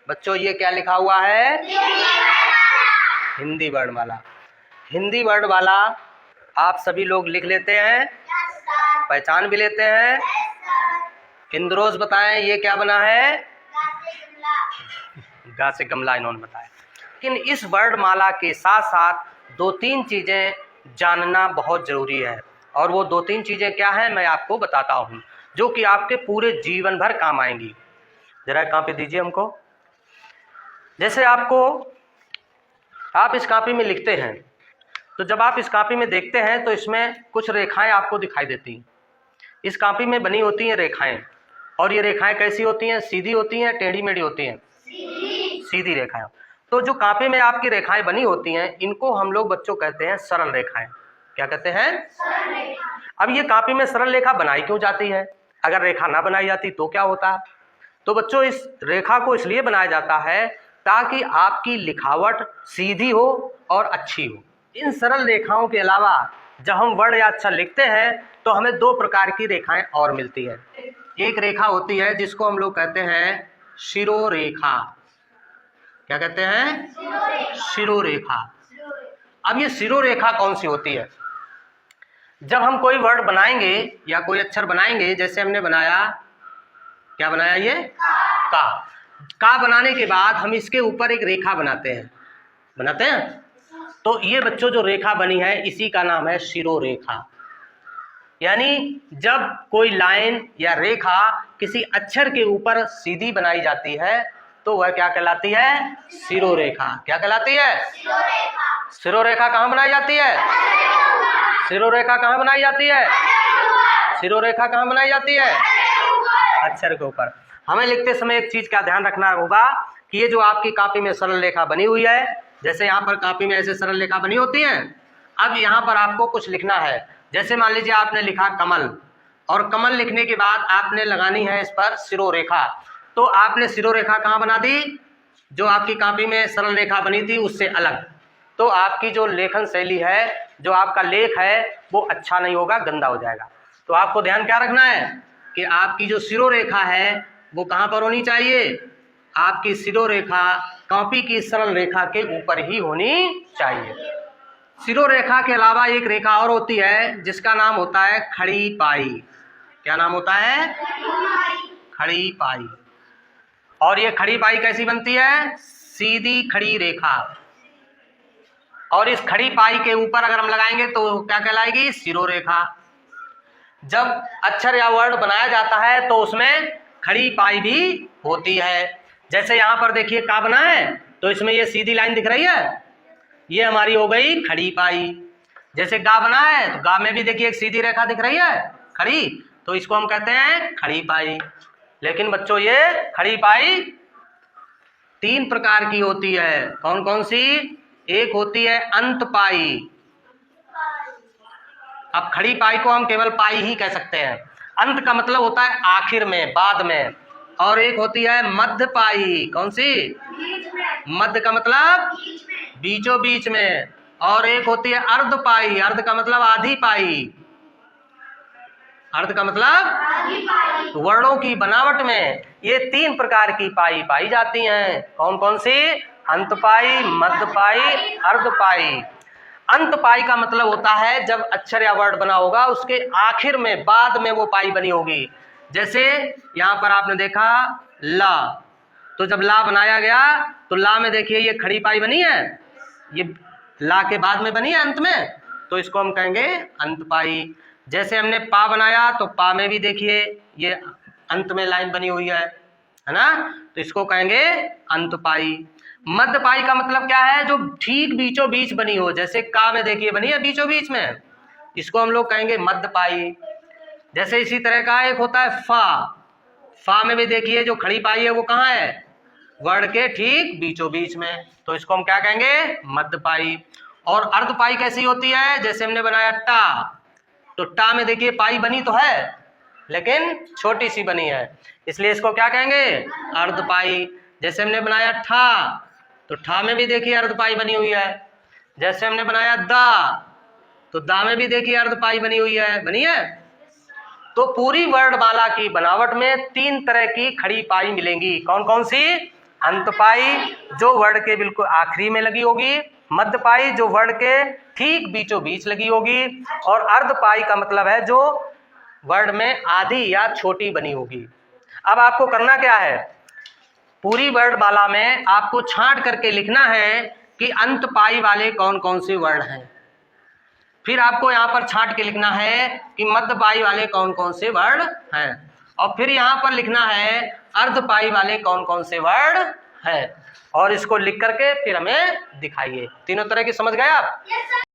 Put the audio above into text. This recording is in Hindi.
बच्चों ये क्या लिखा हुआ है? हिंदी वर्णमाला। हिंदी वर्णमाला आप सभी लोग लिख लेते हैं, पहचान भी लेते हैं। इंद्रोज बताएं ये क्या बना है? गा से गमला इन्होंने बताया। लेकिन इस वर्णमाला के साथ साथ दो तीन चीजें जानना बहुत जरूरी है, और वो दो तीन चीजें क्या हैं मैं आपको बताता हूं, जो कि आपके पूरे जीवन भर काम आएंगी। जरा कॉपी दीजिए हमको। जैसे आप इस कॉपी में लिखते हैं, तो जब आप इस कॉपी में देखते हैं तो इसमें कुछ रेखाएं आपको दिखाई देती हैं। इस कॉपी में बनी होती हैं रेखाएं, और ये रेखाएं कैसी होती हैं? सीधी होती हैं, टेढ़ी मेढ़ी होती हैं? सीधी रेखाएं। तो जो कॉपी में आपकी रेखाएं बनी होती हैं, इनको हम लोग बच्चों कहते हैं सरल रेखाएं। क्या कहते हैं? सरल रेखा। अब ये कॉपी में सरल रेखा बनाई क्यों जाती है? अगर रेखा ना बनाई जाती तो क्या होता? तो बच्चों इस रेखा को इसलिए बनाया जाता है ताकि आपकी लिखावट सीधी हो और अच्छी हो। इन सरल रेखाओं के अलावा जब हम वर्ण या अक्षर लिखते हैं तो हमें दो प्रकार की रेखाएं और मिलती है। एक रेखा होती है जिसको हम लोग कहते हैं शिरोरेखा। क्या कहते हैं? शिरोरेखा। अब ये शिरोरेखा कौन सी होती है? जब हम कोई वर्ड बनाएंगे या कोई अक्षर बनाएंगे, जैसे हमने बनाया, क्या बनाया ये? का बनाने के बाद हम इसके ऊपर एक रेखा बनाते हैं। तो ये बच्चों जो रेखा बनी है इसी का नाम है शिरोरेखा। यानी जब कोई लाइन या रेखा किसी अक्षर के ऊपर सीधी बनाई जाती है तो वह क्या कहलाती है? शिरोरेखा। क्या कहलाती है? शिरोरेखा कहाँ बनाई जाती है? शिरोरेखा कहाँ बनाई जाती है? शिरोरेखा कहाँ बनाई जाती है? अक्षर के ऊपर। हमें लिखते समय एक चीज का ध्यान रखना होगा कि ये जो आपकी कॉपी में सरल रेखा बनी हुई है, जैसे यहाँ पर कॉपी में ऐसे सरल रेखा बनी होती है, अब यहाँ पर आपको कुछ लिखना है। जैसे मान लीजिए आपने लिखा कमल, और कमल लिखने के बाद आपने लगानी है इस पर शिरोरेखा। तो आपने शिरोरेखा कहाँ बना दी? जो आपकी कॉपी में सरल रेखा बनी थी उससे अलग। तो आपकी जो लेखन शैली है, जो आपका लेख है, वो अच्छा नहीं होगा, गंदा हो जाएगा। तो आपको ध्यान क्या रखना है कि आपकी जो शिरोरेखा है वो कहाँ पर होनी चाहिए? आपकी शिरोरेखा कॉपी की सरल रेखा के ऊपर ही होनी चाहिए। शिरोरेखा के अलावा एक रेखा और होती है जिसका नाम होता है खड़ी पाई। क्या नाम होता है? खड़ी पाई। और ये खड़ी पाई कैसी बनती है? सीधी खड़ी रेखा। और इस खड़ी पाई के ऊपर अगर हम लगाएंगे तो क्या कहलाएगी? शिरोरेखा। जब अक्षर या वर्ड बनाया जाता है तो उसमें खड़ी पाई भी होती है। जैसे यहाँ पर देखिए का बना है, तो इसमें ये सीधी लाइन दिख रही है, ये हमारी हो गई खड़ी पाई। जैसे गा बना है तो गा में भी देखिए एक सीधी रेखा दिख रही है खड़ी, तो इसको हम कहते हैं खड़ी पाई। लेकिन बच्चों ये खड़ी पाई तीन प्रकार की होती है। कौन कौन सी? एक होती है अंत पाई। अब खड़ी पाई को हम केवल पाई ही कह सकते हैं। अंत का मतलब होता है आखिर में, बाद में। और एक होती है मध्य पाई। कौन सी? मध्य का मतलब बीचों बीच में। और एक होती है अर्ध पाई। अर्ध का मतलब आधी पाई। अर्ध का मतलब वर्णों की बनावट में ये तीन प्रकार की पाई पाई जाती हैं। कौन कौन सी? अंत पाई, मध्य पाई, अर्ध पाई। अंत पाई का मतलब होता है जब अक्षर या वर्ड बना होगा उसके आखिर में, बाद में वो पाई बनी होगी। जैसे यहाँ पर आपने देखा ला, तो जब ला बनाया गया तो ला में देखिए ये खड़ी पाई बनी है, ये ला के बाद में बनी है अंत में, तो इसको हम कहेंगे अंत पाई। जैसे हमने पा बनाया तो पा में भी देखिए ये अंत में लाइन बनी हुई है ना, तो इसको कहेंगे अंत पाई। मध्य पाई का मतलब क्या है? जो ठीक बीचों बीच बनी हो। जैसे का में देखिए बनी है बीचों बीच में, इसको हम लोग कहेंगे मध्य पाई। जैसे इसी तरह का एक होता है फा। फा में भी देखिए जो खड़ी पाई है वो कहाँ है? वर्ड के ठीक बीचों बीच में, तो इसको हम क्या कहेंगे? मध्य पाई। और अर्ध पाई कैसी होती है? जैसे हमने बनाया टा, तो टा में देखिए पाई बनी तो है लेकिन छोटी सी बनी है, इसलिए इसको क्या कहेंगे? अर्ध पाई। जैसे हमने बनाया ठा, तो ठा में भी देखिए अर्ध पाई बनी हुई है। जैसे हमने बनाया दा, तो दा में भी देखिए अर्ध पाई बनी हुई है, बनी है। तो पूरी वर्णमाला की बनावट में तीन तरह की खड़ी पाई मिलेंगी। कौन कौन सी? अंतपाई जो वर्ड के बिल्कुल आखिरी में लगी होगी, मध्यपाई जो वर्ड के ठीक बीचों बीच लगी होगी, और अर्धपाई का मतलब है जो वर्ड में आधी या छोटी बनी होगी। अब आपको करना क्या है, पूरी वर्ड माला में आपको छांट करके लिखना है कि अंतपाई वाले कौन कौन से वर्ड हैं। फिर आपको यहाँ पर छांट के लिखना है कि मध्यपाई वाले कौन कौन से वर्ड हैं, और फिर यहाँ पर लिखना है अर्धपाई वाले कौन कौन से वर्ड हैं, और इसको लिख करके फिर हमें दिखाइए। तीनों तरह की समझ गए आप?